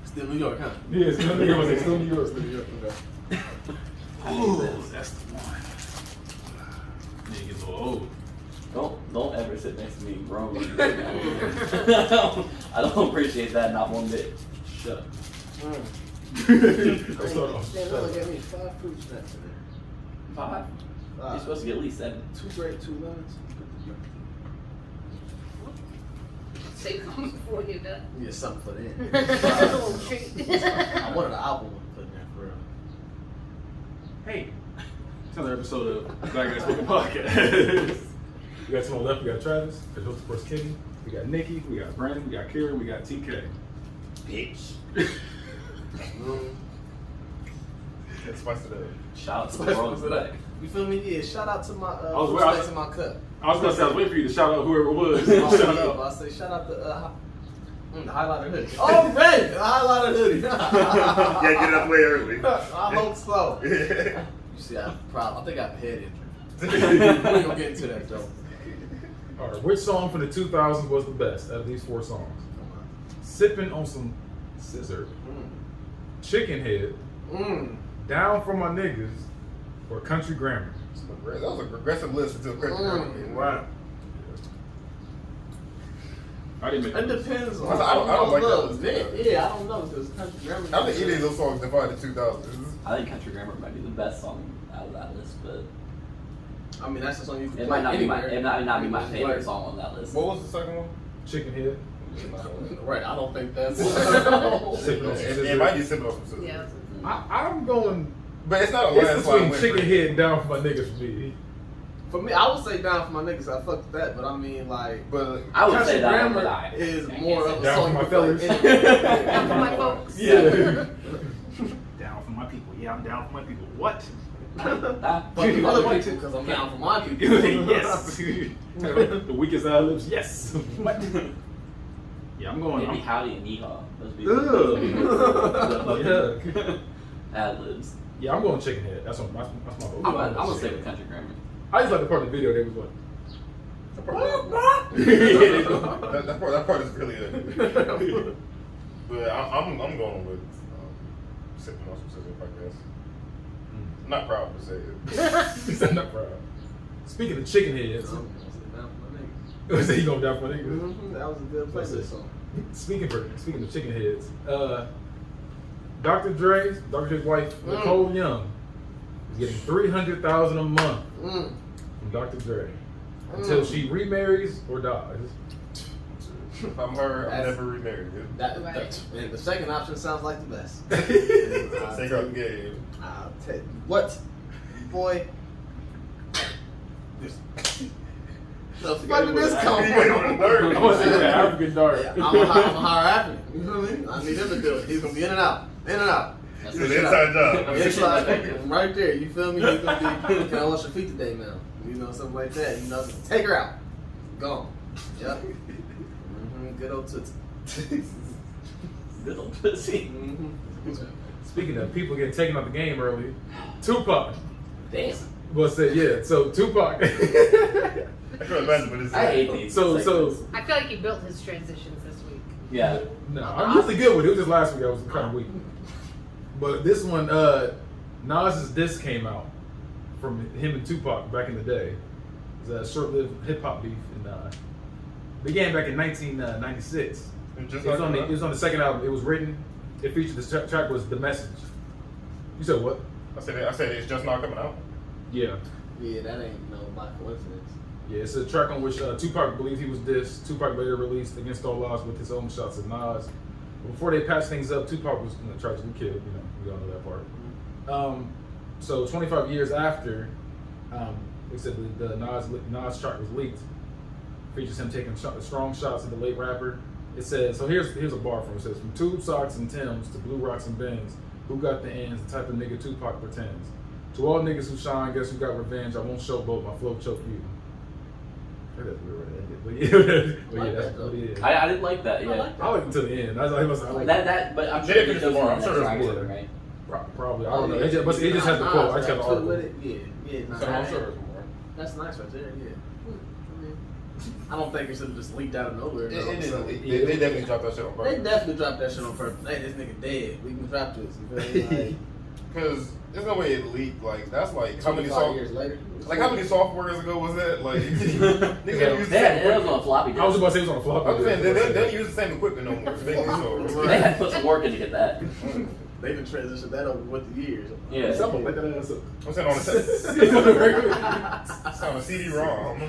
Still New York, huh? Yeah, still New York. Still New York. Still New York, okay. Oh, that's the one. Nigga get a little old. Don't ever sit next to me grown. I don't appreciate that, not one bit. Shut up. Let's start off. Damn, look at me. 5 fruit snacks in there. 5? You're supposed to get at least 7. 2 grape, 2 lemons. Say something before you're done. You get something for the end. That's a little treat. I wanted an apple one to put in there for real. Hey, it's another episode of Black Guys Smoking Podcast. We got to my left, we got Travis, the host, of course, Kenny. We got Nikki, we got Brandon, we got Kieran, we got TK. Bitch. That's spice it up. Shout out to the world today. You feel me? Yeah, shout out to my was fruit snacks in my cup. I was gonna say, I was waiting for you to shout out whoever it was. Oh, Shout yeah, out. I say shout out to the highlighter hoodie. Oh man, the highlighter hoodie. Yeah, get it out the way early. I hope so. You see, I think I have a head injury. We ain't gonna get into that though. All right, which song from the 2000s was the best out of these 4 songs? Sipping on some scissor, Chicken Head, Down for My Niggas, or Country Grammar? That was a progressive list until country. Right. I didn't make It that. depends on. I don't like that list. Yeah, I don't know because country grammar. I think any of those songs define the 2000s. I think Country Grammar might be the best song out of that list, but I mean, that's the song you can it play might not be my anywhere. it might not be my favorite Right. song on that list. What was the second one? Chicken Head. Right, I don't think that's. Sipping on some It scissor. might be simple on some scissors. Yeah. I'm going. But it's not a It's landslide between win Chicken for Head and Down for My Niggas for me. For me, I would say down for my niggas. I fucked with that, but I mean, like, But I would country say that grammar but I is can't more say of a Down song for my you can play fellas. anywhere. Down for my folks. Yeah. Down for my people. Yeah, I'm down for my people. What? But the other way too, because I'm down for my people. Yes. The weakest ad-libs. Yes. What? Yeah, I'm going. Maybe Howdy and Yeehaw. Those be Yeah. ad-libs. Yeah, I'm going Chicken Head. That's my vote. I'm gonna stick with Country Grammar. I just like the part of the video they was like. that part is really good. But I'm going with sipping on some scissors, I guess. Not proud to say it. He said not proud. Speaking of Chicken Heads, I'm gonna sit down for my niggas. say you gonna die for niggas. That was a good playlist song. Speaking of Chicken Heads, Dr. Dre's wife Nicole Young is getting $300,000 a month from Dr. Dre until she remarries or dies. If I'm her, I'm never remarried. And the second option sounds like the best. Take her out the game. I'll tell you what, boy. Where did this come from? I want to say that African dark. I'm a higher African. You know what I mean? I need him to do it. He's gonna be in and out, in and out. It's an inside job. Inside, right there. You feel me? He's gonna be. Can I wash your feet today, man? You know, something like that. You know, take her out. Gone. Yep. Good old tootsie. Good old pussy. Speaking of people getting taken out the game early, Tupac Damn. was said, yeah. So Tupac. I couldn't imagine what this is. I hate these. So segments. I feel like he built his transitions this week. Yeah. No, I'm usually good with it. It was just last week I was kind of weak. But this one, Nas's disc came out from him and Tupac back in the day. It was a short-lived hip-hop beef and began back in 1996. It was on the second album. It was written. It featured the track was "The Message." You said what? I said it's just not coming out. Yeah. Yeah, that ain't no by coincidence. Yeah, it's a track on which Tupac believed he was dissed. Tupac later released "Against All Odds" with his own shots at Nas. But before they patched things up, Tupac was tragically killed. You know, we all know that part. So 25 years after, they said the Nas track was leaked. Features him taking strong shots at the late rapper. It says, so here's a bar from it. It says, from tube socks and Timbs to blue rocks and Benz, who got the ends, the type of nigga Tupac pretends. To all niggas who shine, guess who got revenge, I won't showboat, my flow choke you. That's weird, but yeah, that's what it is. I didn't like that. Yeah. I like it to the end. I like But I'm sure They it finished goes the bar. in I'm the sure next there's track, more. right? Probably. I don't know. It just has the quote. I just got the article. Yeah, So I'm sure there's more. That's nice right there. Yeah. I don't think it should have just leaked out of nowhere. They They definitely dropped that shit on purpose. definitely dropped that shit on purpose. Hey, this nigga dead. We can drop this. You feel me? Because there's no way it leaked. Like, that's like how many 25 years later. Like, how many softwares ago was that? Like, nigga used the It same was on a floppy disk. I was about to say it was on a floppy. I was saying, disk. they don't use the same equipment no more. They had to put some work in to get that. They've been transitioned that over with the years. Yeah. Someone let that ass up. I'm saying on It's on the regular. it's on a CD-ROM.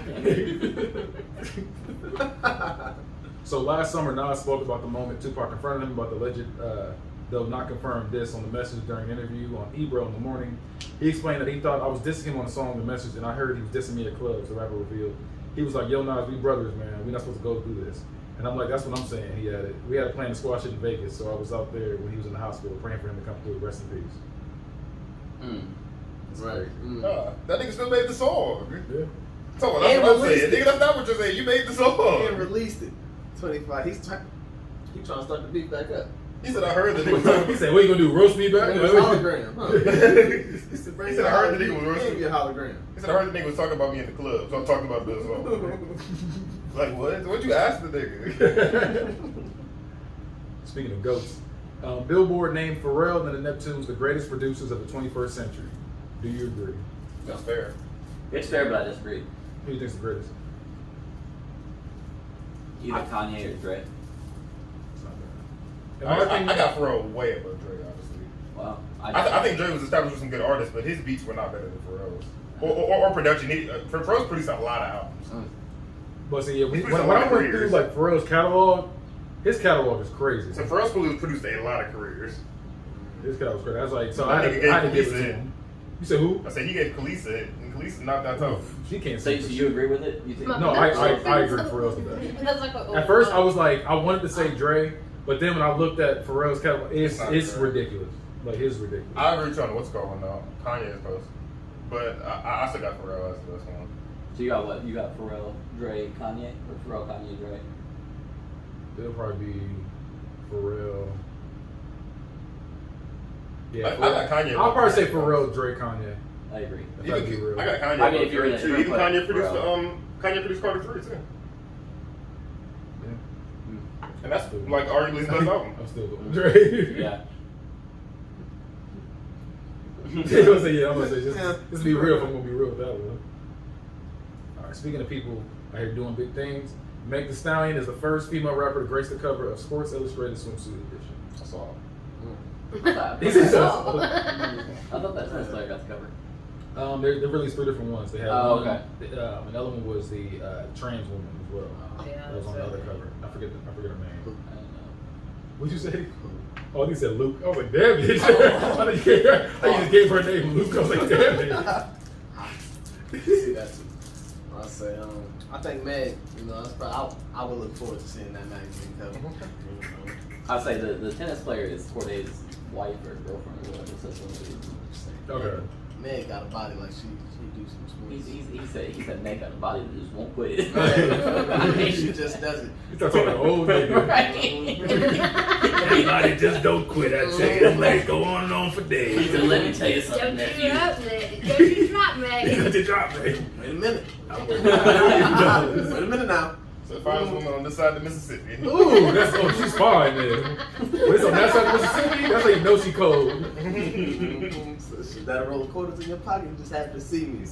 So last summer, Nas spoke about the moment Tupac confronted him about the alleged, though not confirmed, diss on the message during an interview on Ebro in the morning. He explained that he thought I was dissing him on the song The Message, and I heard he was dissing me at clubs, the rapper revealed. He was like, yo, Nas, we brothers, man. We're not supposed to go through this. And I'm like, that's what I'm saying. He had it. We had a plan to squash it in Vegas, so I was out there when he was in the hospital praying for him to come through. Rest in peace. Right. That nigga still made the song. Yeah. So that's And what I'm released saying. it. Nigga, that's not what you're saying. You made the song. And released it. 25. He's trying to start the beat back up. He said, I heard the nigga. He said, what you gonna do, roast me back? Bring a hologram. Huh? He said, I heard the nigga was Give roasting. me a hologram. He said, I heard the nigga was talking about me in the club, so I'm talking about this song. Like, what? What'd you ask the nigga? Speaking of goats, Billboard named Pharrell and the Neptunes the greatest producers of the 21st century. Do you agree? That's fair. It's fair, but I disagree. Who do you think's the greatest? Either Kanye or Dre. It's not bad. I got Pharrell way above Dre, honestly. Wow. I think Dre was established with some good artists, but his beats were not better than Pharrell's. Or production. Pharrell's produced a lot of albums. But see, yeah, He's when produced a I lot of went through careers. like Pharrell's catalog, his catalog is crazy. So Pharrell's produced a lot of careers. His catalog was crazy. I was like, so That I had nigga to gave give it Khaleesi to it. him. You said who? I said he gave Khaleesi it, and Khaleesi knocked that tough. She can't So sing. you for shit. agree with it? You think? No, I agree. Pharrell's the best. That's like a, At first, I was like, I wanted to say Dre, but then when I looked at Pharrell's catalog, it's Dre. ridiculous. Like, it's ridiculous. I agree with you on what's going on now. Kanye is close. But I still got Pharrell as the best one. So you got what? You got Pharrell, Dre, Kanye, or Pharrell, Kanye, Dre? It'll probably be Pharrell. Yeah, I got Kanye. I'll probably say Pharrell, Dre, Kanye. I agree. If I be real. I got Kanye. I mean, if you're gonna- too. if Even you're Kanye produced Pharrell. Kanye produced Carter 3 too. Yeah. And that's like arguably his best album. I'm still going Dre. Yeah. I'm gonna say just be real if I'm gonna be real with that one. Alright, speaking of people out here doing big things, Meg Thee Stallion is the first female rapper to grace the cover of Sports Illustrated Swimsuit Edition. I saw it. He said so. I thought that Tennis Player got the cover. They released 3 different ones. They had Oh, one, okay. Another one was the trans woman as well. Yeah, That was on the other cover. I forget her name. I don't know. What'd you say? Oh, he said Luke. I was like, damn it. I just gave her name Luke. I was like, damn it. See that too. I say, I think Meg, that's probably, I would look forward to seeing that magazine cover. I'd say the tennis player is Corday's wife or girlfriend or whatever. So that's what it is. Okay. Meg got a body like she do some He said Meg got a body that just won't quit. She just doesn't. He's talking about an old nigga. Everybody just don't quit. I check them legs go on and on for He days. said, let me tell you something, Don't nephew. you up, Meg. Don't you drop, Meg. Got to drop me. Wait a minute. Wait a minute now. So the finest woman on this side of the Mississippi. Ooh, she's fine man. When it's on that side of Mississippi, that's how you know she cold. So she got a roll of quarters in your pocket. You just have to see me. He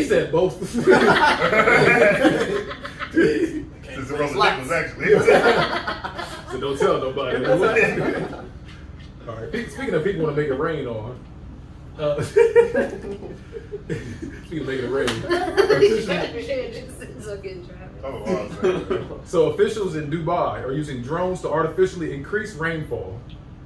said both. It's a roll of nickels, actually. So don't tell nobody. All right. Speaking of people want to make it rain on. Speaking of making it rain. So good, Travis. Oh, So officials in Dubai are using drones to artificially increase rainfall.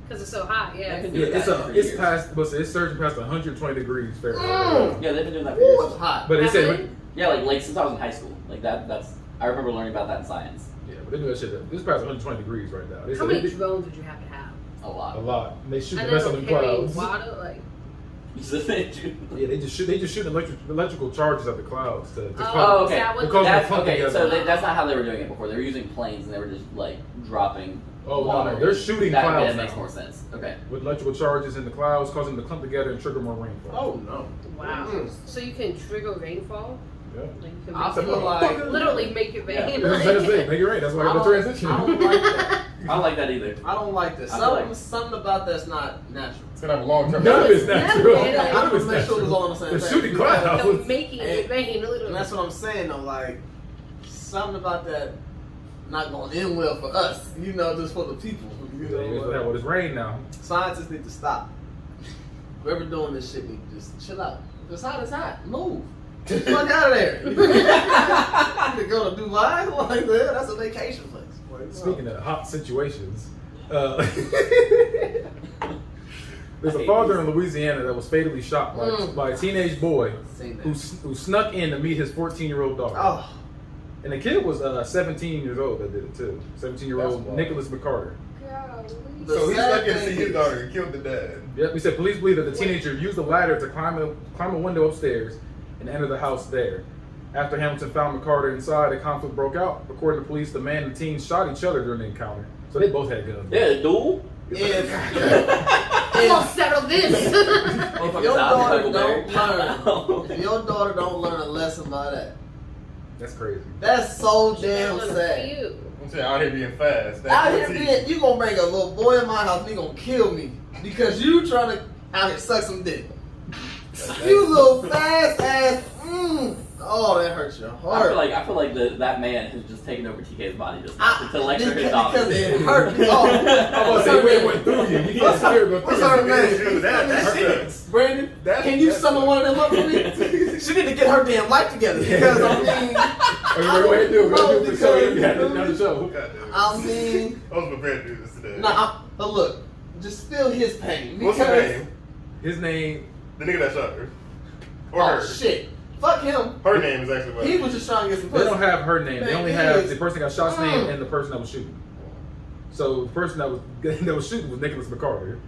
Because it's so hot, yeah. That could Yeah, do that for years. it's surging past 120 degrees Fahrenheit. Yeah, they've been doing that for years. It's hot. But they said, Happening? Yeah, like since I was in high school. Like that's I remember learning about that in science. yeah, but they do that shit. It's past 120 degrees right now. They How said many they- drones would you have to have? A lot. a lot. And they shoot the And mess then up in carrying clouds. water, like. Yeah, they just shoot electrical charges at the clouds to Oh, okay. Is that what It causes That's, them to okay, come so together. that's not how they were doing it before. They were using planes and they were just like dropping. Oh, no, water. no, they're shooting that, clouds That makes now. more sense. Okay. with electrical charges in the clouds, causing them to clump together and trigger more rainfall. Oh no. Wow. Mm. So you can trigger rainfall? Yeah. Like, you can I make feel it- like literally make it vain. That's it. Make it right. That's why I got the transition. I don't like that. I don't like that either. I don't like that. I feel like- Something about that's not natural. It's gonna have a long term. None of it's Never, natural. yeah. I None of want it's to make sure it was all on the natural. same The page. shooting cloud. So making it vain, literally. And that's what I'm saying though, like something about that not going to end well for us, you know, just for the people. You know, Well, it's rain now. scientists need to stop. Whoever doing this shit need to just chill out. It's hot, it's hot. Move. Get the fuck out of there. You need to go to Dubai like that. That's a vacation place. Like, Speaking of hot situations, there's I a hate father these. in Louisiana that was fatally shot by a teenage boy Seen that. who snuck in to meet his 14-year-old daughter. Oh, And the kid was 17 years old that did it too. 17-year-old That's wild. Nicholas McCarter. The So he's sad lucky to thing see his is- daughter and killed the dad. Yep, he said police believe that the teenager used a ladder to climb a window upstairs and enter the house there. After Hamilton found McCarter inside, a conflict broke out. According to police, the man and the teen shot each other during the encounter. So they both had guns. Yeah, duel. if, I'm gonna settle this. if Motherfuckers your out daughter there, don't Huckleberry. learn, if your daughter don't learn a lesson by that, That's crazy. that's so damn Good for sad. you. I'm saying out here being fast. Out That's here, what being, you gonna bring a little boy in my house and he gonna kill me because you trying to out here suck some dick. You little fast ass. Oh, that hurts your I heart. feel like that man has just taken over TK's body just I- to lecture his because daughter. it hurt me. Oh, I was what's gonna say, her it went through you. You What's can't hear it go what's through her you. name? That shit. Brandon, That's- can you that's- summon one of them up for me? She need to get her damn life together because I mean, Oh, you go ahead and do it. Go ahead and do it for the show. You had it on the show. Goddamn. I mean, I was prepared to do this today. but look, just feel his pain. What's her because- name? His name, The nigga that shot her. Or Oh her. shit! Fuck him. Her name is actually what He was just trying to get some they pussy. don't have her name. They Man, only he have is- the person that got shot's name and the person that was shooting. So the person that was shooting was Nicholas McCarter,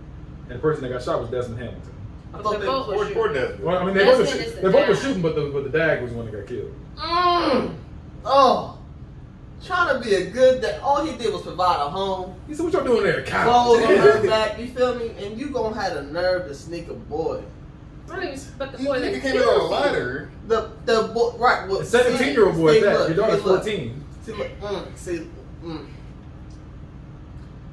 and the person that got shot was Desmond Hamilton. I thought They both were Poor shooting. Desmond. Well, I mean, they both Desmond is the were dad. shooting, but the dad was the one that got killed. Oh, trying to be a good dad. All he did was provide a home, He said, "What y'all doing there, cow?" clothes on her back. You feel me? And you gonna have the nerve to sneak a boy. I don't even, but the You boy that nigga came in on a killed you. ladder. The boy, right? Well, A 17-year-old boy see, at that. look, Your daughter's look. 14. See, look,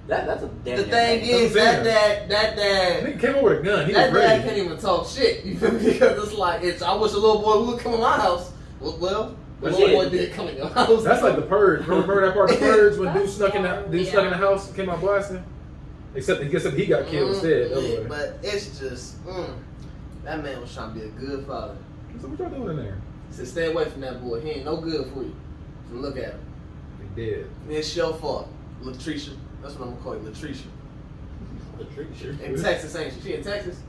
That's a damn. The thing is, That's that what dad, Nigga came over with a gun. He that was dad can't ready. even talk shit. You feel me? Because it's like, I wish a little boy would come to my house. Well, the But little yeah. boy did come in your house. That's like the Purge. Remember that part of the Purge when dude stuck in Yeah. the house, came out blasting. Except he got killed instead. Yeah, Anyway. but it's just, that man was trying to be a good father. So what y'all doing in there? He said, stay away from that boy. He ain't no good for you. So look at him. They dead. It's your fault, Latricia. That's what I'm gonna call you, Latricia. In Texas, ain't she? She in Texas?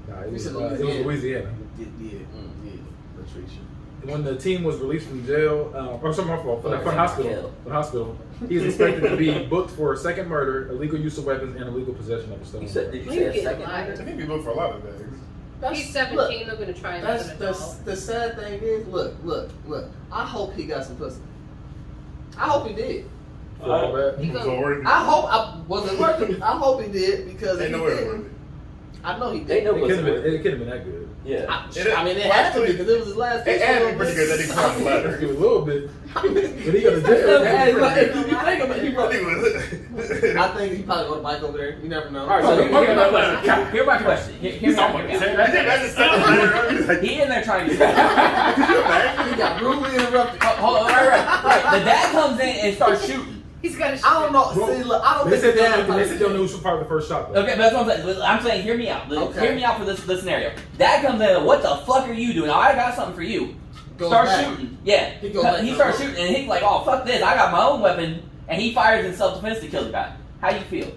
Nah, it You was said Louisiana. Yeah, Latricia. When the team was released from jail, or something, my fault, from the Jail. hospital, he is expected to be booked for a second murder, illegal use of weapons, and illegal possession of a stone. You said, did you You say a get second? lied. I think we look for a lot of things. He's 17. They're gonna try him as an adult. The sad thing is, look. I hope he got some pussy. I hope he did. For all that. You So go. worth it. I hope wasn't working. I hope he did because They if he know it worth didn't, it. I know he They did. know It what's couldn't have worth been, it. it couldn't have been that good. Yeah. I mean, it had to be because it was his last. It had to be pretty good that he climbed the It ladder. was a little bit. But he got to jail. Hey, look, if you think about it, he I think probably. it was. I think he probably rode a bike over there. You never know. All right, so here's my question. Here's my question. Here's my question. That's just He in there trying to. He got rudely interrupted. Hold on, right. The dad comes in and starts shooting. He's got to. I don't know. See, look, I don't They think said the dad they said they'll know who fired the first shot, though. Okay, but that's what I'm saying. I'm saying, hear me out. Okay. Hear me out for this scenario. Dad comes in, what the fuck are you doing? Oh, I got something for you. Goes Start back. shooting. Yeah. He goes back He to starts the- shooting, and he's like, oh, fuck this. I got my own weapon. And he fires in self-defense to kill the guy. How you feel?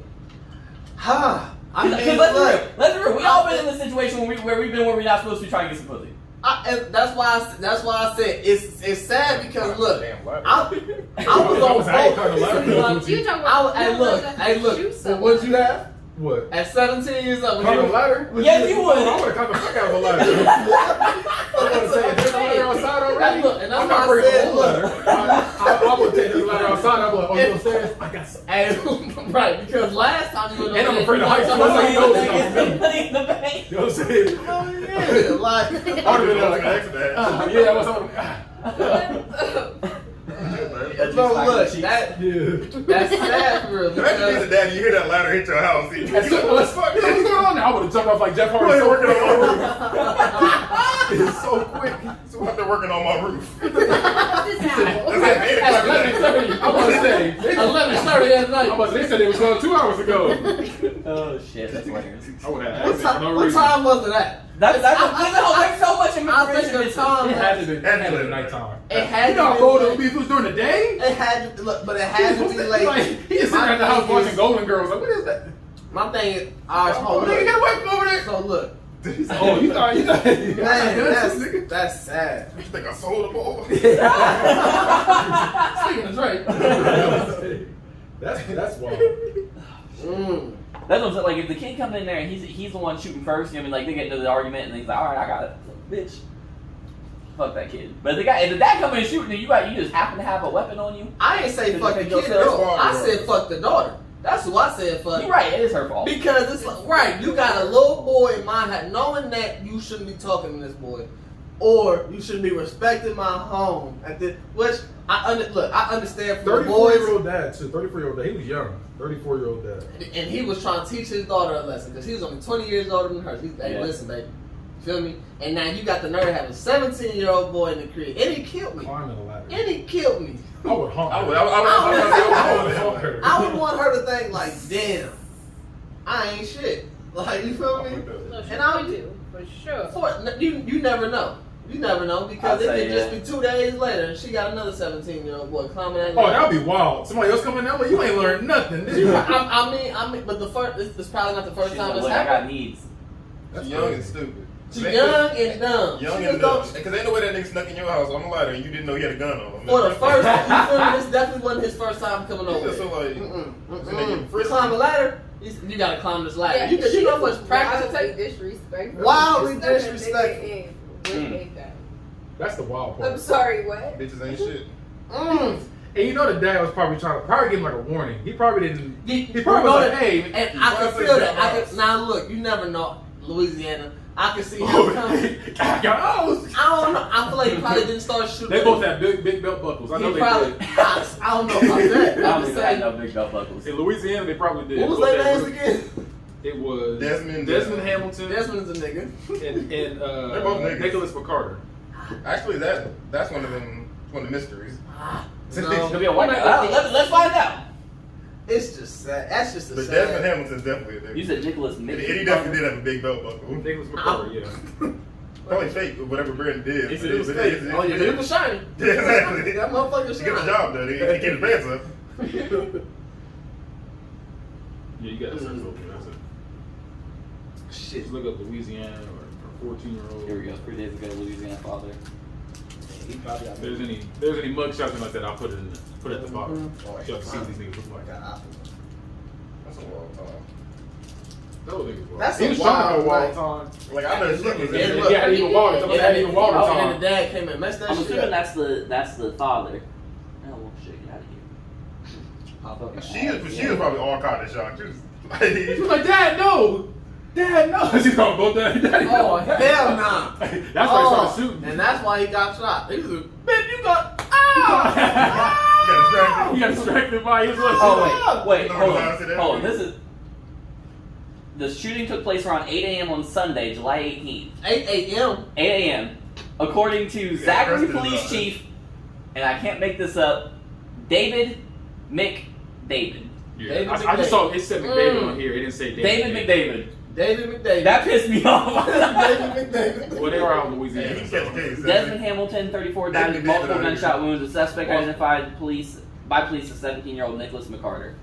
Ha! I Because mean, let's be look. real. Let's be real. We all been in this situation where we've been where we're not supposed to be trying to get some pussy. And that's why I said it's sad because look, Damn ladder. I was That on was how you caught the ladder. both. You talking I was, about? hey look, Shoot so someone. what'd you have What? at 17 years old? Climb the ladder? Yes, you would. I would have caught the fuck out of the ladder. I would have said, there's a ladder outside already. Look, and that's I'm why not I bringing said, the whole ladder. I would take this ladder outside. I'm like, oh, you upstairs? I got some. And, right, because last time you were And I'm afraid of heights. Oh, Nobody knows Money it's not me. in the bank. You know what I'm saying? yeah, like, I would have been like, Accident. yeah, I was on. Bro, look, that's sad for real. Imagine being the dad, you hear that ladder hit your house. You What's going on now? I would have jumped off like Jeff Hardy. Somebody working on my roof. It's so quick. So they're working on my roof. This That's apple. like 8 At o'clock. 11:30. I was to say. 11:30 at night. They said they was going 2 hours ago. Oh shit, that's hilarious. I would have What asked for no what reason. time was it at? There's so much I think information. the time It had to be at nighttime. It had You know how to bold it be would be if it was during the day? It had to look, but it had to be late. Like, he just sitting at the house watching Golden Girls. Like, what is that? My thing is, alright, Oh, hold nigga, get look. away from over there. So look, Oh, you thought. man, that's sad. You think I sold them all? Speaking of Drake, That's wild. That's what I'm saying. Like, if the kid comes in there and he's the one shooting first, you know, like they get into the argument and he's like, all right, I got it, bitch. Fuck that kid. But if the dad come in and shooting and you just happen to have a weapon on you, I ain't say fuck the kid at yourself. all. I said fuck the daughter. That's who I said fuck. you're right. It is her fault. Because it's like, right, you got a little boy in my head, knowing that you shouldn't be talking to this boy, or you shouldn't be respecting my home. Which I understand for the boys. 34-year-old dad too. 34-year-old dad. He was young. 34-year-old dad. And he was trying to teach his daughter a lesson because he was only 20 years older than her. He's like, hey, listen, baby. Feel me? And now you got the nerve to have a 17-year-old boy in the crib. And he killed me. Climbing a ladder. And he killed me. I would honk. I would honk her. I would want her to think like, damn, I ain't shit. Like, you feel me? No, And I would do, for sure. You never know. You never know because I'd it say, could just be 2 days later and she got another 17-year-old boy climbing that. Oh, that would be wild. Somebody else coming that way, you ain't learned nothing. Did you? I mean, but it's probably not the first She's time like, it's look, I got happened. needs. She's young and stupid. She's young and dumb. Young She and just dumb. don't- Because ain't no way that nigga snuck in your house. I'm a liar, and you didn't know he had a gun on him. For the first, you feel me? This definitely wasn't his first time coming over. Just so like, For climb a ladder, you gotta climb this ladder. You know how much practice it takes. Disrespectful. Wildly disrespectful. That's the wild part. I'm sorry, what? bitches ain't shit. And you know the dad was probably trying to give him like a warning. He probably didn't. He You probably know was like, that- hey. and I can feel that. Now look, you never know, Louisiana. I can see him coming. I don't know. I feel like he probably didn't start shooting. They both have big belt buckles. I know He they probably. did. I don't know about that. I I'm don't just think I saying. know big belt buckles. In Louisiana, they probably did. What was their names again? It was Desmond Hamilton Desmond's a nigga. and They're both niggas. Nicholas McCarter. Actually, that's one of them. One of the mysteries. Could be No, a white guy. Let's find out. it's just sad. That's just a But sad. Desmond Hamilton's definitely a nigga. You said Nicholas And Mick. he definitely did have a big belt buckle. Nicholas McCarter, yeah. Probably fake, or whatever Brandon did. It but was but fake. Oh yeah, it was shiny. Yeah, exactly. That motherfucker He get the shiny. job done. He keep his pants up. Yeah, you got to search over there. That's it. Shit. Just look up Louisiana or 14-year-old. Here we go. 3 days ago, Louisiana father. He probably If there's any mug shots like that, I'll put it at the bottom. Oh, So y'all can see what these niggas look like. That's a long time. Those niggas wild. That's He a was trying to wild go wild night. time. Like I know shit was Yeah, in look. Yeah, even water. Somebody had even water And time. the dad came and messed that I'm shit assuming up. that's the father. Oh well, shit, get out of here. She was probably all kind of shocked. She was like, She was like, Dad, no! Dad, no! She's going, both Daddy, Daddy, Oh no. hell nah. That's why he started shooting. And that's why he got shot. He was like, bitch, you got you got distracted. He got distracted by his little Oh wait, No, hold no, on. I said that. Hold on. The shooting took place around 8 a.m. on Sunday, July 18th. 8 a.m. 8 a.m. According to Yeah, Zachary arrested Police about Chief, and I can't make this up, David McDavid. Yeah, I just saw it said McDavid on here. It didn't say David McDavid. David McDavid. That pissed me off. David McDavid. Well, they were out in Yeah, Louisiana. he catch the case. Desmond Hamilton, 34, died of David multiple McDavid. gunshot wounds. The suspect identified by police as 17-year-old Nicholas McCarter.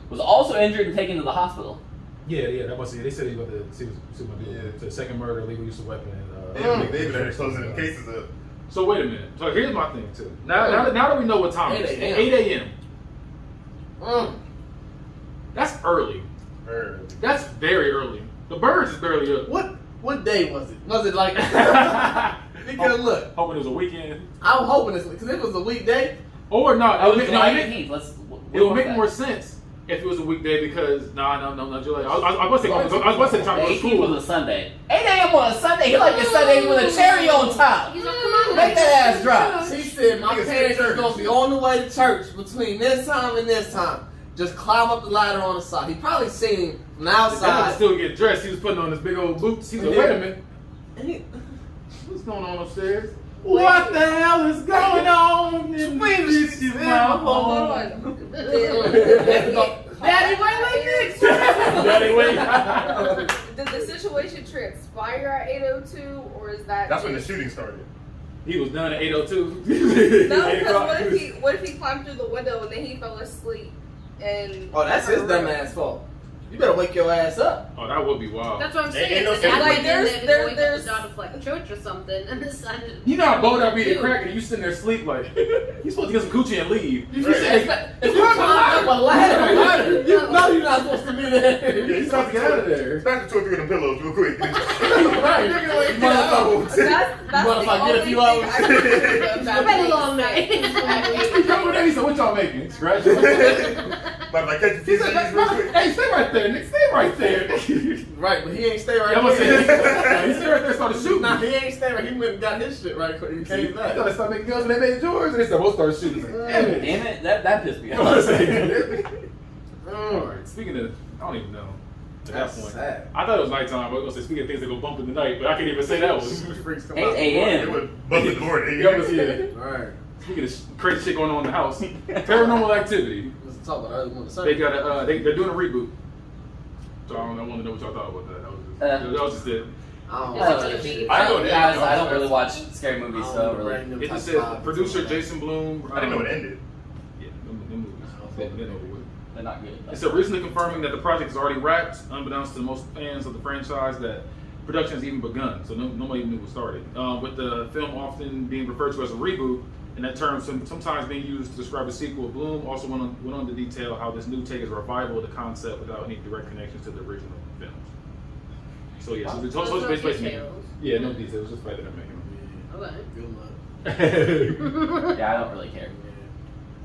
Was also injured and taken to the hospital. Yeah, that must be. They said he was about to see what he Yeah. was to second murder, illegal use of weapon, and David had closing them cases up. So wait a minute. So here's my thing too. Now that we know what time it is, 8 a.m. 8 a.m. That's early. That's very early. The birds is barely up. What day was it? Was it like? Because look, Hoping it was a weekend. I'm hoping it's because if it was a weekday. Or not. It was July 18th. It would make more sense if it was a weekday because no, July. I was about to say trying to go to 18th school. was a Sunday. 8 a.m. on a Sunday. He like a Sunday with a cherry on top. He's like, come on, Make that ass drop. She said, my Niggas parents skip are going to be on the way to church between this time and this time. Just climb up the ladder on the side. He probably seen him from the The dad outside. still get dressed. He was putting on his big old boots. He's like, wait a minute. And he, What's going on upstairs? What the hell is going on in this Hold home? on. Daddy, wait like this. Daddy, wait. Did the situation transpire at 8:02, or is that? That's when the just- shooting started. He was done at 8:02. No, 8 because o'clock. what if he climbed through the window and then he fell asleep and? Oh, that's his dumb ass fault. You better wake your ass up. Oh, that would be wild. That's what I'm saying. Ain't no Like, sense. Like, there's there's- daughter for like church or something, and decided. You know how bold I'd be to crack and you sitting there asleep like, you supposed to get some coochie and leave. You said, if you climb up a ladder, you know you're not supposed to be there. Yeah, you supposed to get out of there. Snatch the 2 or 3 of them pillows real quick. Right. That's Motherfucker, the get a only few thing hours. I can think of It's that been a makes long night. He come with that, he said, what y'all making? Scratch it. Like, catch a He few said, CDs real quick. hey, stay right there, nigga, stay right there. Right, but he ain't stay right I'm gonna say, there. he stayed right there and started shooting. Nah, he ain't stay right. He went and got his shit right quick. He I came back. thought they started making guns and they made yours, and they said, we'll start shooting. Damn it. Damn it, that pissed me You know what I'm off. saying? Mm. Alright, speaking of, I don't even know. At that That's point. sad. I thought it was nighttime. I was gonna say, speaking of things that go bump in the night, but I can't even say that one. Freaks come 8 out. It a.m. would bump in the morning. Yeah, but yeah. Right. Speaking of crazy shit going on in the house, paranormal activity. Let's talk about early morning They service. got a, they're doing a reboot. So I want to know what y'all thought about that. That was just it. I don't Is it know. gonna be- I know that. I don't really watch scary movies, so really. It just said producer Jason Blum. I didn't know it ended. Yeah, them movies. They're over with. They're not good. It said recently confirming that the project is already wrapped, unbeknownst to most fans of the franchise, that production has even begun. So nobody even knew it started. With the film often being referred to as a reboot, and that term sometimes being used to describe a sequel, Bloom also went on to detail how this new take is a revival of the concept without any direct connections to the original films. So yeah, so it's There's no basically details. yeah, no details, just the fact that I'm making Okay. Good luck. them. Yeah, I don't really care.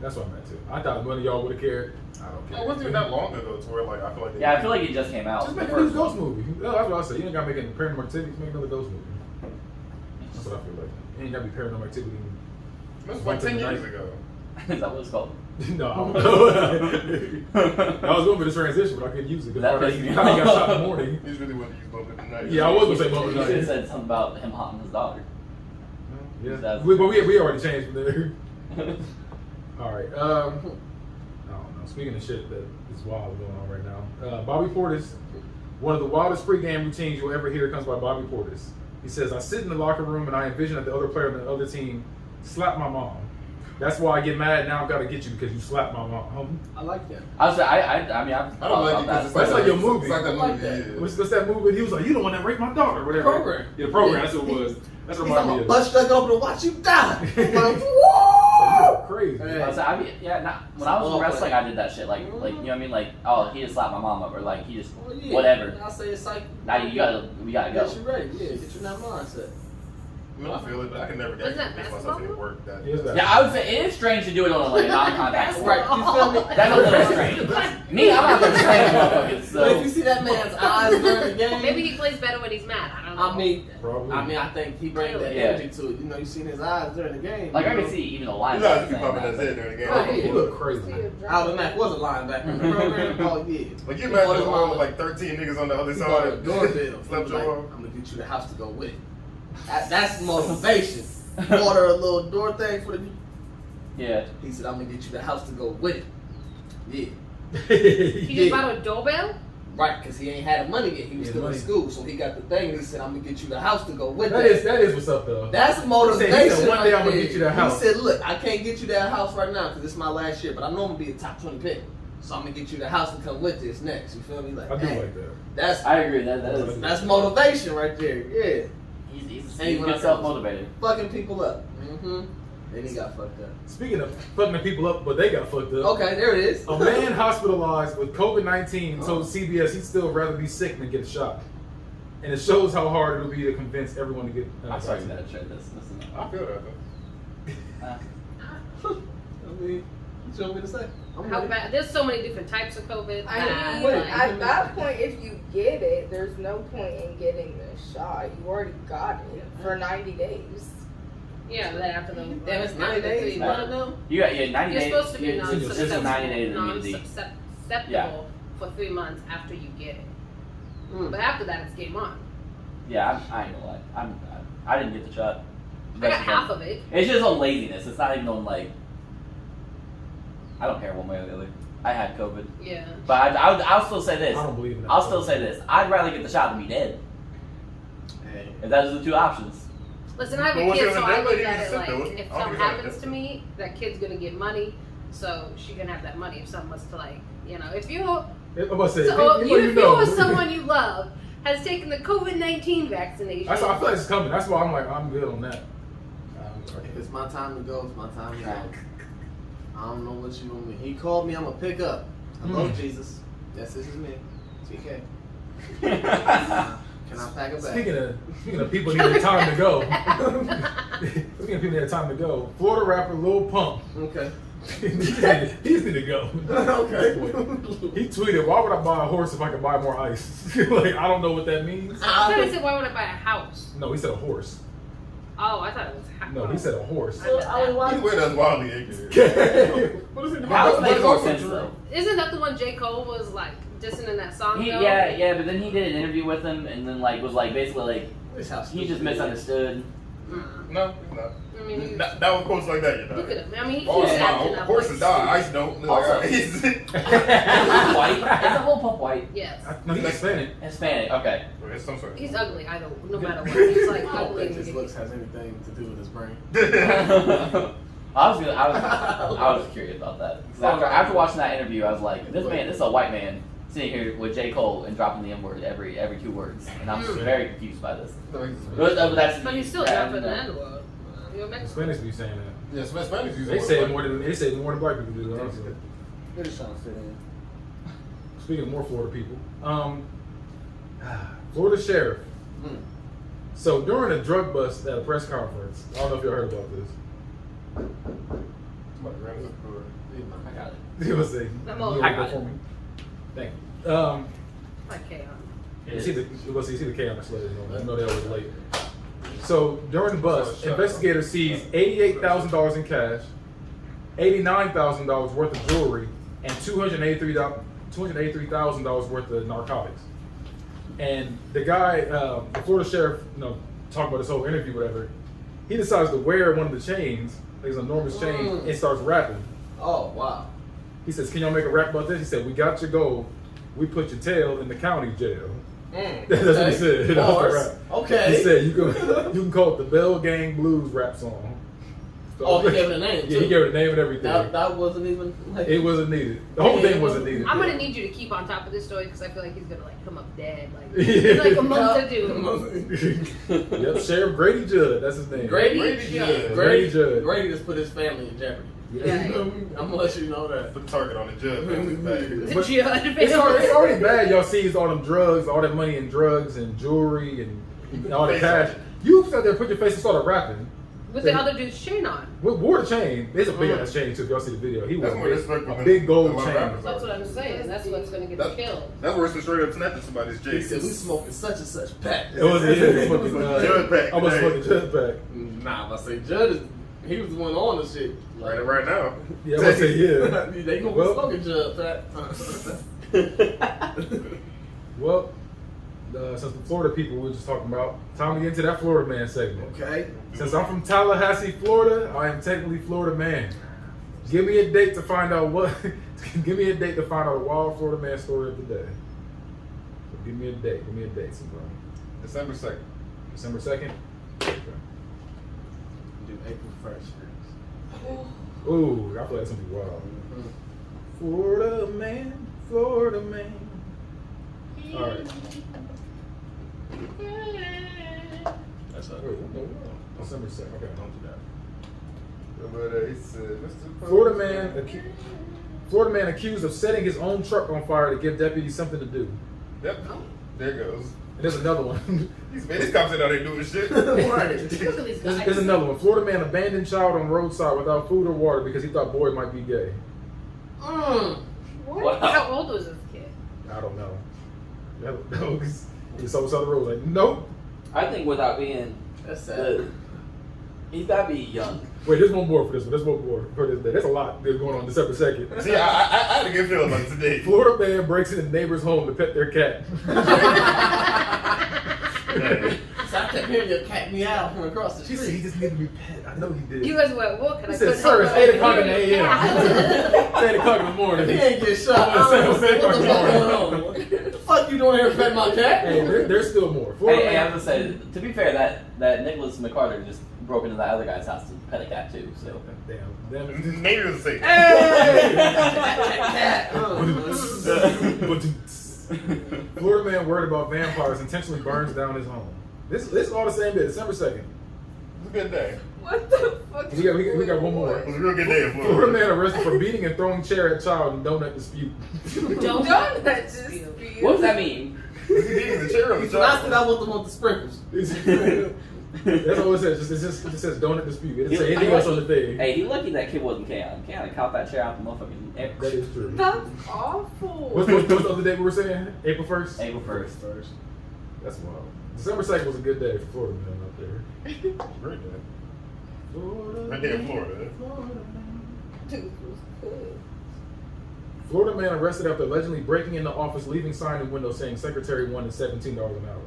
That's what I meant too. I thought one of y'all would have cared. I don't care. It wasn't even that long ago to where, like, I feel like... Yeah, I feel like it just came out. Just the make a new first ghost one. movie. No, that's what I said. You ain't got to make it paranormal activity. Just make another ghost movie. That's what I feel like. You ain't got to be paranormal activity. That was like 10 years ago. Is that what it's called? No, I don't know. I was going for the transition, but I couldn't use it That because pissed me I got off. shot in the morning. He's really wanted to use bump in the night. Yeah, I was gonna say You Mama should have Night. said something about him haunting his daughter. Yeah, That's- but we already changed from there. All right. I don't know. Speaking of shit that is wild going on right now, Bobby Portis. One of the wildest pregame routines you'll ever hear comes by Bobby Portis. He says, "I sit in the locker room and I envision that the other player on the other team slapped my mom. That's why I get mad. Now I've got to get you because you slapped my mom." I like that. I was, I mean, I've I don't like thought it because about it's that. That's like your movie. It's like that I like movie, that. yeah. What's that movie? He was like, "You the one that raped my daughter," or whatever. Program. Yeah, the program. Yeah. That's what it was. That's what He's like, reminded I'm me of. bust stuck open to watch you die. I'm like, You're whoa! crazy. Hey. I was, when I was in wrestling, I did that shit. Like, you know what I mean? Like, oh, he just slapped my mom up, or like, he just, Well, yeah. whatever. I say it's like, Now we gotta get go. you ready. Yeah, get you in that mindset. I mean, I feel it, but I can never Isn't that actually make myself basketball? even work that. Yes, that- Yeah, I would say it is strange to do it on like a non-contact sport. Right, you feel me? That's a little strange. Me, I'm not gonna train motherfuckers, But if you so. see that man's eyes during the game, Maybe he plays better when he's mad. I don't know. Probably. I think he brings that Yeah. energy to it. You know, you seen his eyes during the game. Like, you I know? can see even the You linebacker know, I be saying popping his that. head during the game. Right. He look crazy. Alvin Mack was a linebacker in the program. Oh, yeah. Like, you He imagine bought his a mama- whole, like, 13 niggas on the other he bought a side. doorbell. Slept He was your like, arm. I'm going to get you the house to go with. That's motivation. Bought her a little door thing for the. Yeah. He said, I'm going to get you the house to go with it. Yeah. He just Yeah. bought a doorbell? Right, because he ain't had the money yet. He was Yeah, still money. in school. So he got the thing. He said, I'm going to get you the house to go with That is what's up though. That's motivation. He said, one day right I'm gonna there. get you that house. He said, look, I can't get you that house right now because it's my last year, but I know I'm gonna be a top 20 pick. So I'm gonna get you the house to come with this next. You feel me? Like, I do hey, like that. that's I agree. That is. that's motivation right there. Yeah. He's Hey, when I good self-motivated. Fucking people up. Mm-hmm. Then he got fucked up. Speaking of fucking the people up, but they got fucked up. Okay, there it is. A man hospitalized with COVID-19 told CBS he'd still rather be sick than get shot. And it shows how hard it'll be to convince everyone to get I'm sorry vaccinated. that shit. This is I feel that, though. I mean, what you want me to say? I'm How ready. bad? There's so many different types of COVID. I mean, Wait, at that point, if you get it, there's no point in getting the shot. You already got it for 90 days. Yeah, then after the Damn, it's 90 days. No. Right now. You got 90 You're days. supposed to be It's just a 90 days immunity. non-susceptible Yeah. for 3 months after you get it. Mm. But after that, it's game on. Yeah, I ain't gonna lie. I didn't get the shot. I got half of it. It's just on laziness. It's not even on like. I don't care one way or the other. I had COVID, Yeah. but I'll still say this. I don't believe in that. I'll still say this. I'd rather get the shot than be dead. Hey. If those are the two options. Listen, I have But a what's kid, your so I look identity? at it Just sit like, there. if I don't something think I happens get to me, that kid's gonna get money, so she can have that money if something was to like, if you, I'm about to say, so people if you or someone you love has taken the COVID-19 vaccination. I feel like it's coming. That's why I'm like, I'm good on that. If it's my time to go, it's my time to go. I don't know what you want me. He called me. I'm gonna pick up. I love Jesus. Yes, this is me. TK. Can I pack a bag? Speaking of people needing time to go. Speaking of people needing time to go. Florida rapper Lil Pump. Okay. he just need to go. Okay. He tweeted, "Why would I buy a horse if I could buy more ice?" Like, I don't know what that means. I thought he said, why would I buy a house? No, he said a horse. Oh, I thought it was a house. No, he said a horse. Either way, that's wildly ignorant. What is it? House makes more What's sense it? though. Isn't that the one J. Cole was like dissing in that song? though? Yeah, but then he did an interview with him, and then like was like basically like This house he just stupid. misunderstood. No, he's not. I mean, That was quotes like that, you know. look at him. I mean, he Oh, keeps my acting up. horses like, die. Ice don't. Also- He's White? Isn't Lil Pump white? Yes. No, he's Hispanic. Hispanic. Okay. some sort of. He's ugly, no matter what. He's like I don't ugly. think his looks has anything to do with his brain. I was curious about that. 'Cause after watching that interview, I was like, this is a white man sitting here with J. Cole and dropping the N word every 2 words, and I'm very confused by this. But he's still yeah, dropping the N-word. You're Mexican. Hispanics be saying that. Yeah, Spanish use They say more than black people do. Honestly. They're just trying to fit in. Speaking of more Florida people, Florida sheriff. Mm. So during a drug bust at a press conference, I don't know if y'all heard about this. I got it. He was saying, I'm old. "You I wanna got go it. for me?" Thank you. Like K-On. You see the K on the sled. I know they always late. So during the bust, investigators seized $88,000 in cash, $89,000 worth of jewelry, and $283,000 worth of narcotics. And the guy, the Florida sheriff, talking about this whole interview, whatever, he decides to wear one of the chains, like an enormous chain, and starts rapping. Oh wow. He says, "Can y'all make a rap about this?" He said, "We got your gold. We put your tail in the county jail." That's what he said. That was the rap. Okay. He said, "You can call it the Bell Gang Blues rap song." So, Oh, he gave it a name. Yeah, he gave it a name and everything. That wasn't even like. It wasn't needed. The whole thing wasn't needed. I'm gonna need you to keep on top of this story because I feel like he's gonna like come up dead. Like it's like a month to do. Yep, Sheriff Grady Judd. That's his name. Grady Judd. Grady Judd. Grady just put his family in jeopardy. Yeah. I'm gonna let you know that. Put the target on the judge. The But Judd It's family. already bad. Y'all seized all them drugs, all that money in drugs and jewelry and all the Face cash. on it. You sat there, put your face and started rapping. With the other dude's chain on. Wore the chain. It's a big ass chain too. If y'all see the video, he That's wore more a disrespectful big gold than a lot of chain. rappers That's are. what I'm saying. That's what's gonna get That's- him killed. That's worse than straight up snapping somebody's He Jake. said we smoking such and such pack. It was fucking Judd back. almost today. fucking Judd back. Nah, if I say Judd, he was the one on the shit. Right now. Yeah, I'm gonna say yeah. They gonna Well- be smoking Judd, Pat. Well, since the Florida people we were just talking about, time to get into that Florida man segment. Okay. Since I'm from Tallahassee, Florida, I am technically Florida man. Give me a date to find out what. Give me a date to find out a wild Florida man story of the day. So give me a date. Give me a date, somebody. December 2nd. December 2nd. Okay. Do April 1st. Ooh, I feel like something wild. Florida man, Florida man. All right. That's Wait, what the hell? December 2nd. Okay, don't do that. Florida man accused of setting his own truck on fire to give deputies something to do. Yep. There goes. And there's another one. These cops said how they doing shit. Look at these guys. There's another one. Florida man abandoned child on roadside without food or water because he thought boy might be gay. What? How old was this kid? I don't know. That was, he saw us on the road like, nope. I think without being That's sad. the He's gotta be young. Wait, there's one more for this one. There's one more for this day. There's a lot that's going on December 2nd. See, I had a good feeling about today. Florida man breaks into neighbor's home to pet their cat. So I kept hearing your cat meow from across the She said street. he just needed to be pet. I know he did. You guys went walking. He I said, couldn't sir, help it's but 8 o'clock in the hear a.m. It's 8 o'clock in the morning. He ain't get shot. I'm gonna say What the it's fuck 8 going on? What the fuck you doing here petting my cat? Hey, there's still more. Florida Hey, I man- was gonna say, to be fair, that Nicholas McCarter just broke into that other guy's house to pet a cat too. So. Damn. Maybe it's the same. Cat. Florida man worried about vampires intentionally burns down his home. This is all the same day, December 2nd. It's a good day. What the fuck? We got one more. It was a real good day in Florida Florida. man arrested for beating and throwing chair at child in donut dispute. Don't Don't dispute. What does that mean? Is he beating the chair on the So I said I child? want the sprinkles. That's all it says. It just says donut dispute. It doesn't say He- anything else on the thing. Hey, he lucky that kid wasn't Keon. Keon caught that chair out the motherfucking That is true. That's awful. What's the other day we were saying? April 1st? April 1st. That's wild. December 2nd was a good day for Florida man out there. Great day. Florida, Right there in Florida. Dude, was good. Florida man arrested after allegedly breaking into office, leaving sign in window saying secretary wanted $17 an hour.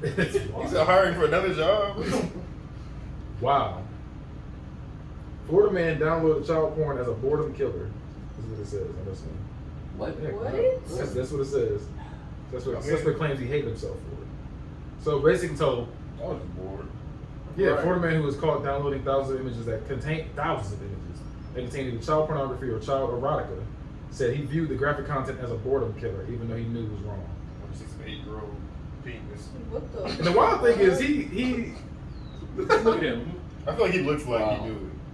That's He's wild. hiring for another job. Wow. Florida man downloaded child porn as a boredom killer. That's what it says on this one. What? Yeah, What? That's what it says. That's what suspect claims he hated himself for it. So basically, I was just bored. yeah, Right. Florida man who was caught downloading thousands of images that contained child pornography or child erotica said he viewed the graphic content as a boredom killer, even though he knew it was wrong. I see some 8-year-old penis. What the? And the wild thing is, he look at him. I feel like he looks like Wow.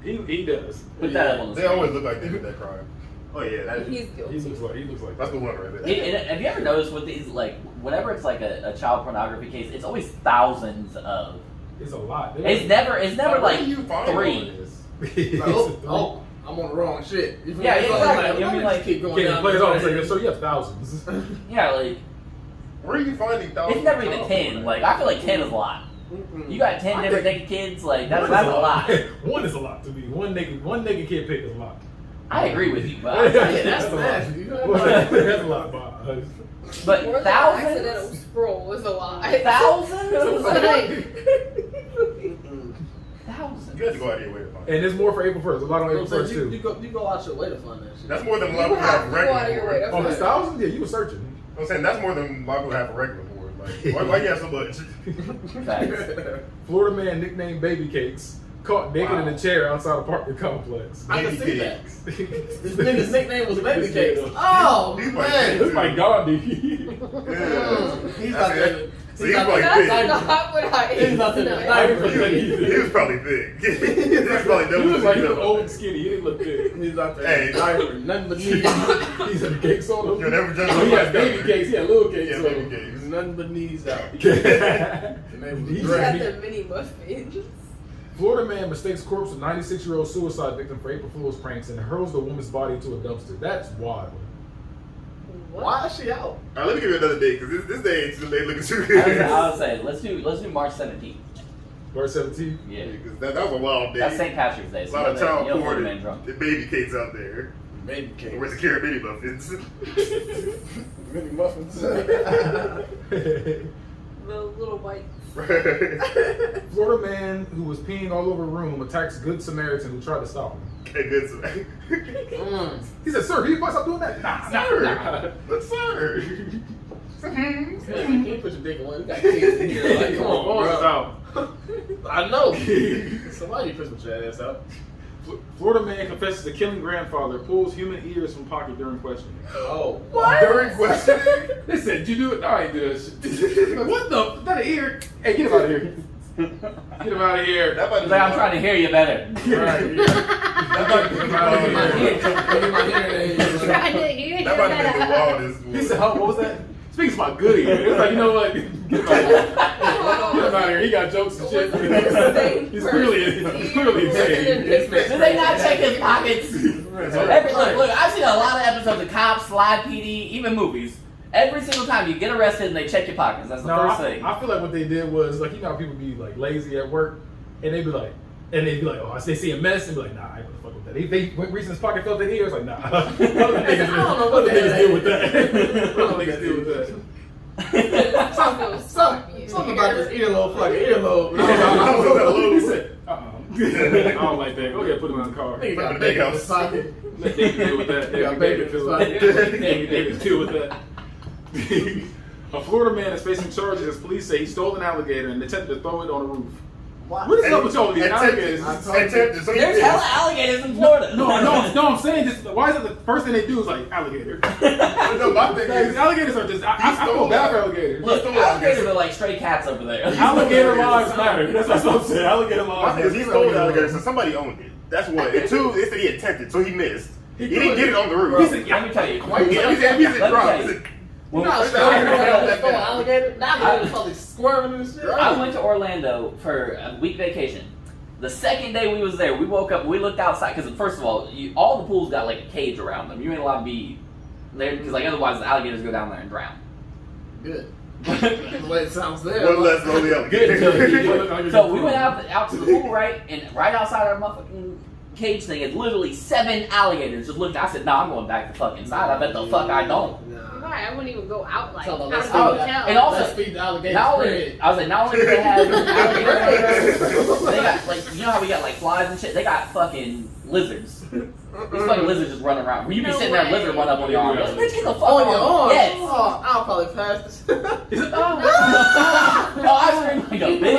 he knew He does. Put that up on the it. They screen. always look like they did that crime. Oh yeah, that He's is. guilty. He looks like That's the one right there. Have you ever noticed with these, like, whenever it's like a child pornography case, it's always thousands of. It's a lot. It's never Where like do you find all 3. this? Like, oh, I'm on the wrong shit. You feel Yeah, me? exactly. Like, I mean, let me like, just keep going Can't down play it this all. way. It's like, so you have thousands. Yeah, like Where are you finding thousands? it's never of even child 10. porn? Like I feel like 10 is a lot. Mm-mm. You got 10 I different think- naked kids. Like that's One is a lot. One is a lot to me. One naked kid pick is a lot. I agree with you, but Yeah, that's a lot. nasty. You know what I'm That's saying? a lot, Bob. but Or the accidental thousands, scroll was a lie. thousands, Mm-mm. thousands. You have to go out of your way to find it. And there's more for April 1st. A lot on You know April what I'm 1st saying? too. You go out your way to find that shit. That's more than a lot You of people have have to go out of regular your way to porn. Oh, it's thousands? Yeah, you were searching. I'm saying that's more than a lot of people have for regular porn. Like, why you have so much? Facts. Florida man nicknamed Baby Cakes caught naked in a chair outside apartment complex. I can Baby see that. cakes. This nigga's nickname was Baby This Cakes. nigga. Oh, He's like- man. That's like Gandhi. Yeah. He's That's out it. there. So he's probably That's big. not what I He's out there. No. He was probably big. He was probably He double was like he was double. old and skinny. He didn't look big. He's out there. Hey. Diaper, nothing but knees. He's had cakes on him. You'll never judge Oh, him he by has his baby cover. cakes. He had little cakes Yeah, on baby him. cakes. There's nothing but knees out. Florida The name was He's He Dre. had the mini muffins. man mistakes corpse of 96-year-old suicide victim for April Fool's pranks and hurls the woman's body into a dumpster. That's wild. Why is she out? All right, let me give you another date because this day ain't they looking too I good. would say let's do March 17th. March 17th. Yeah, Because that was a wild day. that's St. Patrick's Day. A So lot of you know child Florida porn man drunk. and baby cakes out there. Baby Cakes. Where's the carrot mini muffins? Mini muffins. The little white. Florida man who was peeing all over a room attacks Good Samaritan who tried to stop him. Okay, good. Sir. He said, "Sir, can you stop doing that?" Nah. But sir. Can you put your dick in one? You got kids in here. Like, come on, bro. I know. So why you put your ass out? Florida man confesses to killing grandfather, pulls human ears from pocket during questioning. Oh. What? During questioning? They said, "Did you do it?" No, I ain't do that shit. Like, what the? Is that an ear? Hey, get him out of here. Get him out of here. That might He's like, I'm trying to hear you better. Right. Get him out of Look at my here. head. Look at my hearing aids. Trying to hear That might have been the that. wildest. He said, "Huh, what was that?" Speaks about good ear. It was like, you know what? Get him out of here. Get him out of here. He got jokes and shit. He's clearly insane. Do they not check his pockets? Look, I've seen a lot of episodes of Cops, Slide PD, even movies. Every single time you get arrested and they check your pockets. That's the No, first thing. I feel like what they did was like, you know how people be like lazy at work. and they'd be like, oh, they see a mess and be like, nah, I ain't gonna fuck with that. They reach in his pocket, felt their ears, like, nah. Other niggas deal with that. Other niggas deal with that. Something about this earlobe. He said, I don't like that. Go ahead, put him in the car. Nigga got bacon in his pocket. Let David deal with that. Got bacon in his pocket. David deal with that. A Florida man is facing charges as police say he stole an alligator and attempted to throw it on a roof. What? What is up with all of these alligators? There's hella alligators in Florida. No, I'm saying this. Why is it the first thing they do is like alligator? No, my thing is, Alligators are just. I feel bad for alligators. Look, alligators are like stray cats over there. Alligator lives matter. That's what I'm saying. Alligator my lives thing is, matter. he stole the alligator, so somebody owned it. That's one. And two, they said he attempted, so he missed. He didn't get it on the roof. He said, Let me tell you. He said drop. He said, When You know, alligator. That was probably squirming in the shit. I went to Orlando for a week vacation. The second day we was there, we woke up, we looked outside, because first of all, all the pools got like a cage around them. You ain't allowed to be there, because like otherwise the alligators go down there and drown. Good. The way it sounds there. one less lonely alligator. So we went out to the pool, right? And right outside our motherfucking cage thing is literally 7 alligators just looked. I said, "No, I'm going back to fucking inside. I bet the fuck I don't." Why? I wouldn't even go out like Tell them, out of let's the feed hotel. that. And also, Let's feed the alligators not only, bread. I was like, not only do they have alligators, they got like, you know how we got like flies and shit? They got fucking lizards. These fucking lizards just running around. When you be No sitting there, way. lizard run up on your arm. Like, bitch, get the fuck On your arm? Yes. Oh, I'll probably pass this. No, I scream like a bitch.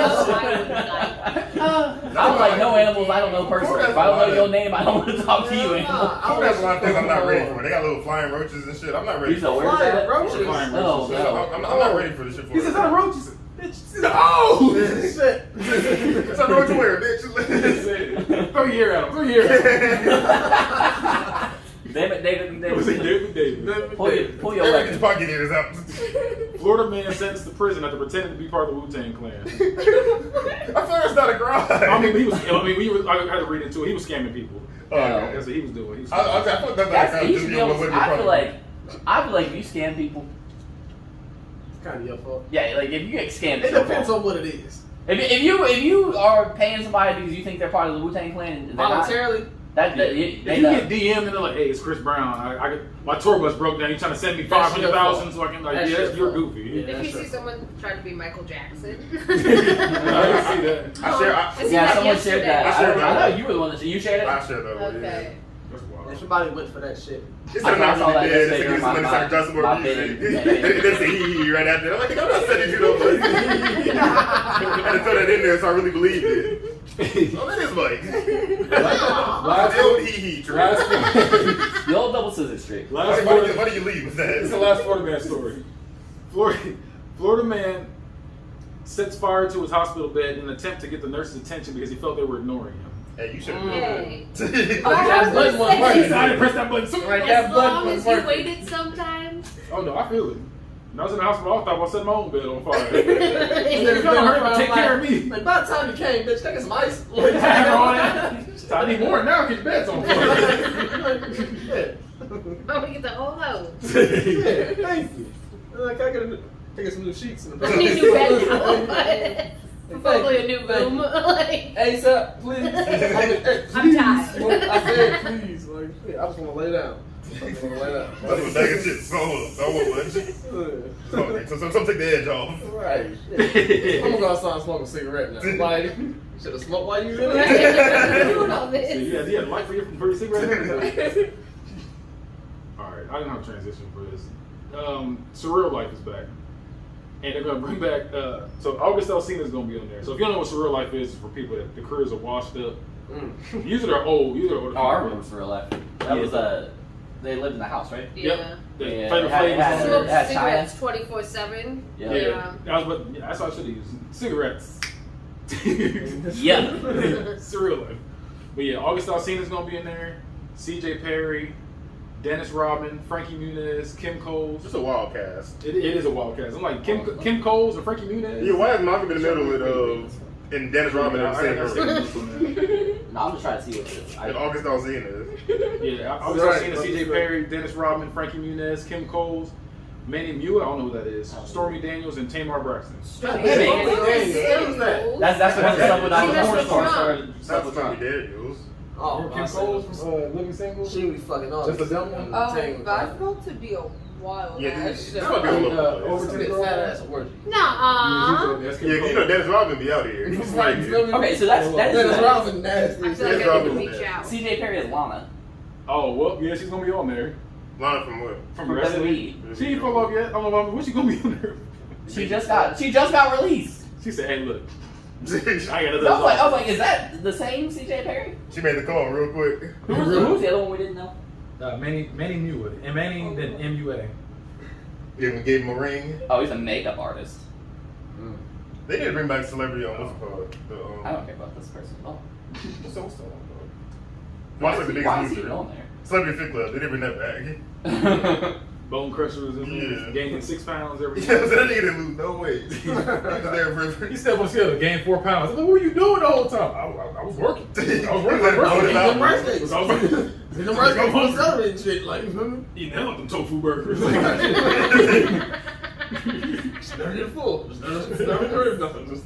I'm like, no animals, I don't know personally. If I don't know your name, I don't want to talk to you anymore. That's a lot of things I'm not ready for. They got little flying roaches and shit. I'm not ready You for said, it. where's that? Roaches. Flying Oh, roaches. no. I'm not ready for this shit. He says, "Not a roach." He said, "Bitch." He said, "Oh." Shit. It's a roach where, bitch. Throw your ear at him. Throw your ear at him. David. It was a David. Pull your Every weapon. pocket ears out. Florida man sentenced to prison after pretending to be part of the Wu-Tang Clan. I feel like it's not a crime. I had to read into it. He was scamming people. Okay. That's what he was doing. He was I feel like that's not a That's, crime. he Just should be be able able to to, live I your feel like if you scam people, It's kind of your fault. yeah, like if you get scammed, It it's your depends fault. on what it is. If you are paying somebody because you think they're part of the Wu-Tang Clan, and they're not, Voluntarily. they If you get DM'd and they're like, "Hey, it's Chris Brown. My tour bus broke down. You trying to send me That's your 500,000 fault. so I can like, That's yeah, your you're fault. goofy." Yeah. If you That's see your someone trying to be Michael Jackson. I can see that. I share. yeah, someone shared that. I shared I that. know you were the one that you shared it. I share that. Okay. Yeah. That's wild. If somebody went for that shit. It's I not saw that really yesterday dead. during Somebody my- started Justin my Moore bidding. music. They say he right after. I'm like, I'm not sending you no money. I had to throw that in there so I really believed it. Oh, that is Mike. The old he. The old double scissors trick. Last Why Florida, do you leave with it's the that? last Florida man story. Florida man sets fire to his hospital bed in an attempt to get the nurse's attention because he felt they were ignoring him. Hey, you should have Hey. done That That button wasn't I working. didn't press that button. Right, As that button long was as you working. waited sometimes. Oh no, I feel it. When I was in the hospital, I thought about setting my own bed on fire. And then Come on, hurry up, take care of me. Like, by the time you came, bitch, take some ice. I need more now because your bed's on fire. Oh, we get the whole house. Thank you. Like, I gotta get some new sheets in the I need a new bed now. Probably a new room. Like, ASAP, please. I'm tired. I said, please. Like, shit, I just want to lay down. I just want to lay down. That's what bag of chips. So much. So take the edge off. Right. Shit. I'm gonna go outside and smoke a cigarette now. Like, you should have smoked while you was in there. doing all So this. you had a light for your cigarette. Alright, I didn't have a transition for this. Surreal Life is back. And they're gonna bring back so August Alsina is gonna be on there. So if you don't know what Surreal Life is for people that the careers are washed up. Usually they're old. Usually they're older. Oh, I remember for real life. That was they lived in the house, right? Yeah. The it Flavor had- Flav it had- was on Smoke there. China. cigarettes 24/7. Yeah. Yeah. That's what I should have used. Cigarettes. Yeah. Surreal Life. But yeah, August Alsina's gonna be in there. CJ Perry, Dennis Rodman, Frankie Muniz, Kim Coles. Just a wild cast. It is a wild cast. I'm like Kim Coles and Frankie Muniz. Yeah, why is Malcolm in the middle with and Dennis Rodman in the same room? No, I'm just trying to see what it is. And August Alsina. Yeah, August Alsina, CJ Perry, Dennis Rodman, Frankie Muniz, Kim Coles. Manny Mua, I don't know who that is. Stormy Daniels and Tamar Braxton. Stormy Hey, Daniels. Who's that? That's the one that stuff with all the She porn messed stars with started. That's Tommy Daniels. Oh, Kim Cole from Living Single. She be fucking all Just a these dumb one? That's about to be a wild Yeah, ass this show. might be a little Overton Big girl. fat ass orgy. Nuh-uh. That's Yeah, Kim you Cole. know Dennis Rodman be out here. He's like, Okay, so that Dennis is Rodman nasty. I feel like Dennis I need to Rodman reach is out. CJ Perry is Lana Oh, well, yeah, she's gonna be on there. Lana from what? From from wrestling. WWE. She ain't fall off yet. I don't know when's she gonna be on there. She just got released. She said, "Hey, look, she I got So I was like, is that the same CJ Perry? made the call real quick. Who's the other one we didn't know? Manny Mua and Manny then MUA. Gave him a ring. Oh, he's a makeup artist. They need to bring back celebrity on what's it called? I don't care about this person at all. What's that one called? Why What's is the he biggest on loser? Celebrity Fit Club. They didn't bring that back. Bone Crushers and Yeah. gaining 6 pounds every Yeah, day. so that nigga didn't lose no weight. He was there for He stepped on scale, gained 4 pounds. I'm like, what were you doing the whole time? I was working. I was working. I was Them out. rice cakes. I was working. Them rice cakes on Saturday and shit. Like, Eating hell with them tofu burgers. stirring it full. Stirring the rib nothing. Just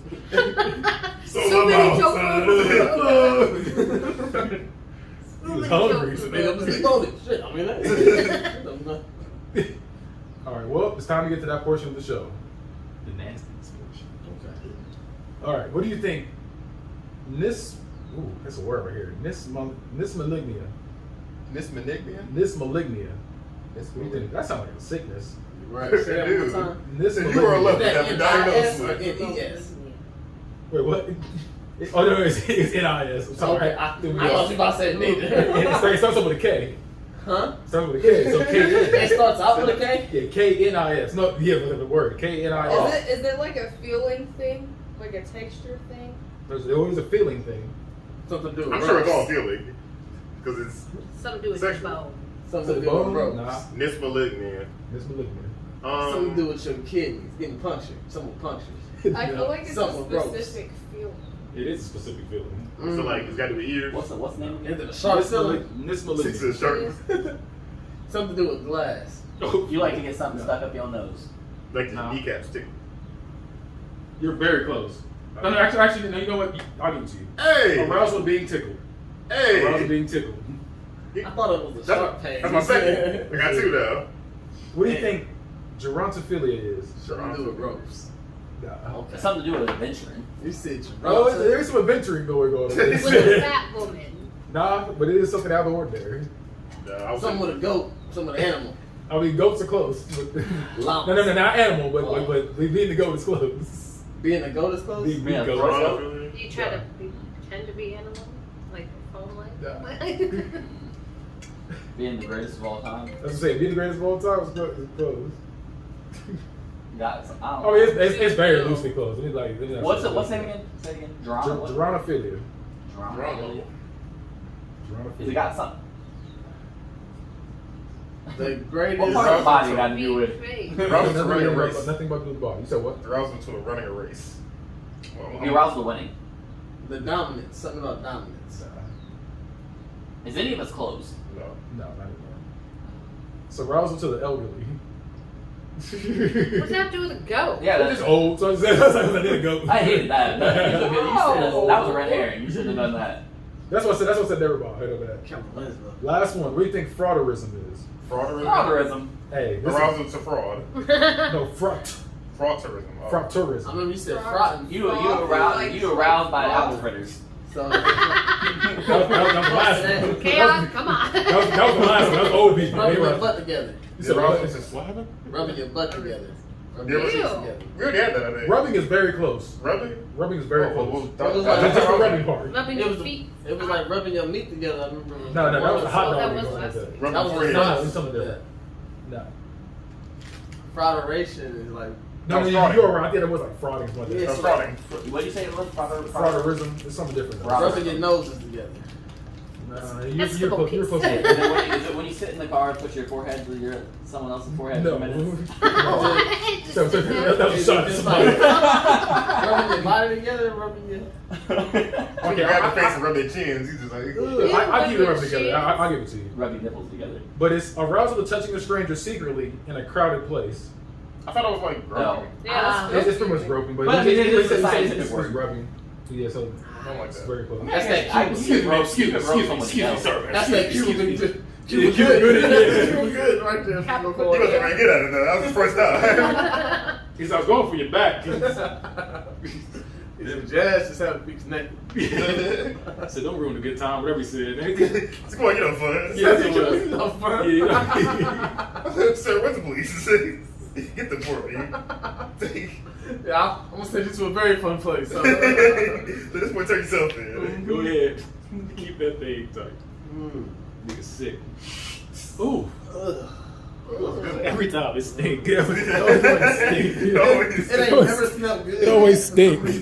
So many outside. He was hungry. just made up the stick on it. Shit, I mean, that. All right, well, it's time to get to that portion of the show. The nastiness portion. Okay. All right, what do you think? Ooh, that's a word right here. Nismalignia. Miss Manignia? Nismalignia. What do you think? That sounds like a sickness. Right. Say that one more time. You were Nismalignia. lucky. Is that Have a diagnosis. N-I-S or N-E-S? Wait, what? Oh no, it's NIS. I'm sorry. Okay, I thought you was about to say neither. It starts off with a K. Huh? It starts with a K. So It K. starts out with a K? Yeah, KNIS. No, yeah, with the word KNIS. Is it like a feeling thing? Like a texture thing? There's always a feeling thing. Something to do with I'm sure it's all ropes. feeling. Because it's Something to do with your Sexual. bone. Something to do with ropes. Nah, Nismalignia. Nismalignia. Something to do with your kidneys getting punctured. Someone punctures. I feel like it's Something a with ropes. specific feeling. It is a specific feeling. So like it's got to be ears. What's the name again? Is it a shark cylinder? Six Nismalignia. inch sharp. Something to do with glass. You like to get something stuck up your nose. Like the Nah. kneecaps too. You're very close. No, actually, no. You know what? I'll give it to you. Hey! Arousal being tickled. Hey! Arousal being tickled. I thought it was a shark pain. That's my second. I got two now. What do you think gerontophilia is? Something to do with ropes. Nah. Okay. It's something to do with adventuring. You said Oh, ropes. there's some adventuring going on. With a fat woman. Nah, but it is something out of the ordinary. Nah, I was Something with a goat. Something with an animal. I mean, goats are close. But Llamas. no, not animal, but Oh. but being the goat is close. Being a goat is close? Being Yeah, goat. Arousal. Do you try to pretend to be animal? Like phone like? Yeah. Being the greatest of all time. That's what I'm saying. Being the greatest of all time is close. Got some, I don't Oh, know. it's very loosely close. Let me let me not What's say it? What's that. the name again? Say it again. Drama. What? Geronophilia. Drama. Geronophilia. Is it got something? The greatest. What part of the body got to do with? Arousal to running a race. Nothing about the body. You said what? Arousal to running a race. Well, The arousal to winning. The dominance. Something about dominance. Is any of us close? No. No, not anymore. It's arousal to the elderly. What's that have to do with a goat? Yeah, They're that's just old, so that's like I didn't go. I hated that. You said that was a red herring. You shouldn't have done that. That's what I said. That's what I said. Never mind. I know that. Campbell Winslow. Last one. What do you think frauderism is? Frauderism. Frauderism. Hey, this Arousal to fraud. is, no fraud. Fraudtourism. Oh. I Fraudtourism. remember you said frotting. You aroused by apple fritters. So That was the last one. Chaos, come on. That was the last one. That was old people. They rubbing your were. butt together. You said Arousal what? to slapping? Rubbing your butt together. Rubbing Yeah, your but- cheeks Ew. together. We already had that, I think. Rubbing is very close. Rubbing? Rubbing is very Oh, close. well, It was That's like- just the rubbing part. Rubbing It your was, feet. it was like rubbing your meat together. I remember. No, that was a hot Oh, that dog. was or something last like week. Rubbing That was before you No, hit. it's something different. No. Frauderation is like No, No, you frauding. were right. I think it was like frauding. Something like Yeah, that. Frauding. What did you say it was? Frauderism is something different. Fraud. rubbing your noses together. That's you're close. You're close. Is it when you sit in the car, put your forehead to someone else's forehead No. for minutes? Just sit down. That was shot. Just like rubbing your body together, rubbing your. When you grab the face and rub their chins, he's just like, I keep it rubbing together. I'll give it to you. Rub your nipples together. But it's arousal to touching a stranger secretly in a crowded place. I thought it was like groping. Yeah, It's pretty much groping, but But it is a scientific it's word. rubbing. Yeah, so I don't like it's that. very close. That's that Excuse me, sorry, man. That's that Cuban good. Cuban Cuban good. good right there. You wasn't very good at it though. That was the first time. He said, I was going for your back. Them jazz just have to be connected. I said, don't ruin a good time, whatever he said. It's going, you know, fun. Yeah, that's what it was. No fun. Yeah. Sir, where's the police? Get the board, man. Yeah, I'm gonna send you to a very fun place. So. At this point, turn yourself in. Go ahead. Keep that thing tight. Nigga sick. Ooh. Every time it stinks. Always. It ain't never smelled good. It always stinks.